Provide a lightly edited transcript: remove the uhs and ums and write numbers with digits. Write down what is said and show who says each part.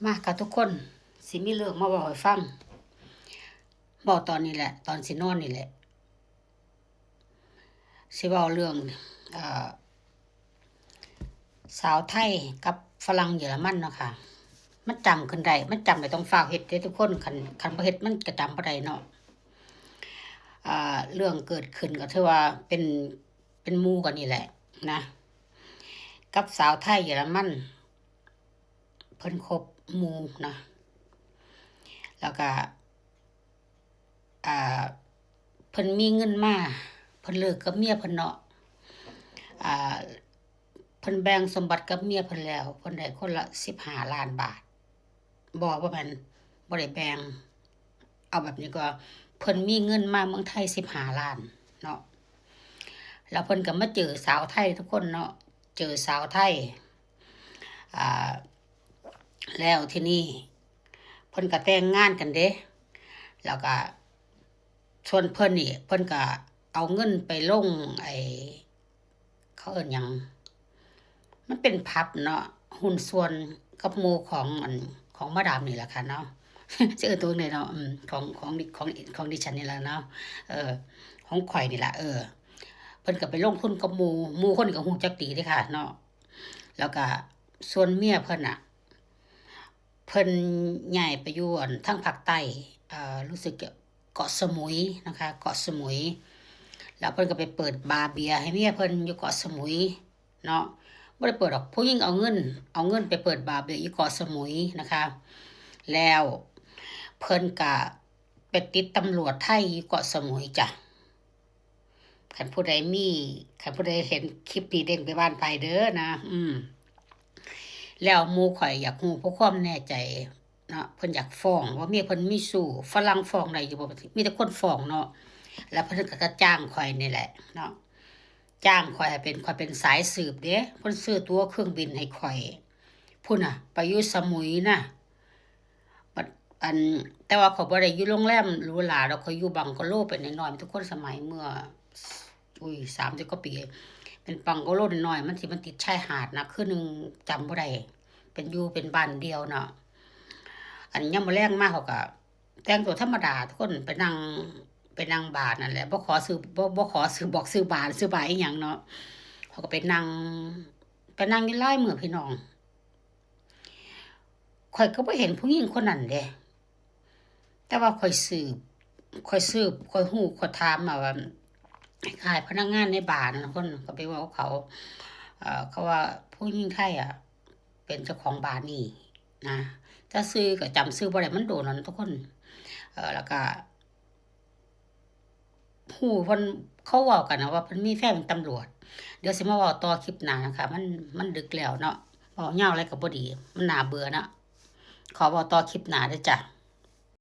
Speaker 1: มากับทุกคนสิมีเรื่องมาบอกให้ฟังบอกตอนนี้แหละตอนสินอนนี่แหละสิเว้าเรื่องอ่าสาวไทยกับฝรั่งเยอรมันเนาะค่ะมันจำขึ้นได้มันจำได้ต้องฝากเฮ็ดเด้ทุกคนคันบ่เฮ็ดมันก็จำบ่ได้เนาะเรื่องเกิดขึ้นก็ถือว่าเป็นหมู่กันนี่แหละนะกับสาวไทยเยอรมันเพิ่นคบหมู่นะแล้วก็อ่าเพิ่นมีเงินมาเพิ่นเลิกกับเมียเพิ่นเนาะอ่าเพิ่นแบ่งสมบัติกับเมียเพิ่นแล้วเพิ่นได้คนละ15ล้านบาทบ่แม่นบ่ได้แบ่งเอาแบบนี้ก็เพิ่นมีเงินมาเมืองไทย15ล้านเนาะแล้วเพิ่นก็มาเจอสาวไทยทุกคนเนาะเจอสาวไทยอ่าแล้วทีนี้เพิ่นก็แต่งงานกันเด้แล้วก็ส่วนเพิ่นนี่เพิ่นก็เอาเงินไปลงเขาเอิ้นหยังมันเป็นผับเนาะหุ้นส่วนกับหมู่ของมาดามนี่แหละค่ะเนาะ สิเอิ้นตัวจั่งใดเนาะของดิฉันนี่แหละเนาะเออของข้อยนี่ล่ะเพิ่นก็ไปลงทุนกับหมู่คนก็ฮู้จักดีเด้ค่ะเนาะแล้วก็ส่วนเมียเพิ่นน่ะเพิ่นย้ายไปอยู่ทางภาคใต้รู้สึกจะเกาะสมุยนะคะเกาะสมุยแล้วเพิ่นก็ไปเปิดบาร์เบียร์ให้เมียเพิ่นอยู่เกาะสมุยเนาะบ่ได้เปิดดอกผู้หญิงเอาเงินไปเปิดบาร์เบียร์อยู่เกาะสมุยนะคะแล้วเพิ่นก็ไปติดตำรวจไทยอยู่เกาะสมุยจ้ะคันผู้ใดเห็นคลิปนี้เด้งไปบ้านไผเด้อนะแล้วหมู่ข่อยอยากฮู้เพื่อความแน่ใจเนาะเพิ่นอยากฟ้องว่าเมียเพิ่นมีสู้ฝรั่งฟ้องได้อยู่บ่มีแต่คนฟ้องเนาะแล้วเพิ่นก็จ้างข่อยนี่แหละเนาะจ้างข่อยให้ข่อยเป็นสายสืบเด้เพิ่นซื้อตั๋วเครื่องบินให้ข่อยพุ่นน่ะไปอยู่สมุยนะบัดแต่ว่าข้อยบ่ได้อยู่โรงแรมหรูหราดอกข้อยอยู่บังกะโลเป็นน้อยๆทุกคนสมัยเมื่อ30กว่าปีเป็นบังกะโลน้อยๆมันติดชายหาดนะคืนนึงจำบ่ได้เป็นบ้านเดียวเนาะยามมื้อแลงมาเขาก็แต่งตัวธรรมดาทุกคนไปนั่งบาร์นั่นแหละบ่ขอซื้อบอกซื้อบาร์อีหยังเนาะเขาก็ไปนั่งอยู่หลายมื้อพี่น้องข้อยก็บ่เห็นผู้หญิงคนนั้นเด้แต่ว่าข้อยสืบข้อยฮู้ข้อยถามมาว่าคล้ายพนักงานในบาร์นั่นคนก็ไปเว้าเขาเขาว่าผู้หญิงไทยเป็นเจ้าของบาร์นี่นะถ้าซื้อก็จำซื้อบ่ได้มันโดนแล้วทุกคนแล้วก็ฮู้เพิ่นเขาเว้ากันนะว่าเพิ่นมีแฟนเป็นตำรวจเดี๋ยวสิมาเว้าต่อคลิปหน้านะคะมันดึกแล้วเนาะเว้ายาวอะไรก็บ่ดีมันน่าเบื่อเนาะขอเว้าต่อคลิปหน้าเด้อจ้ะ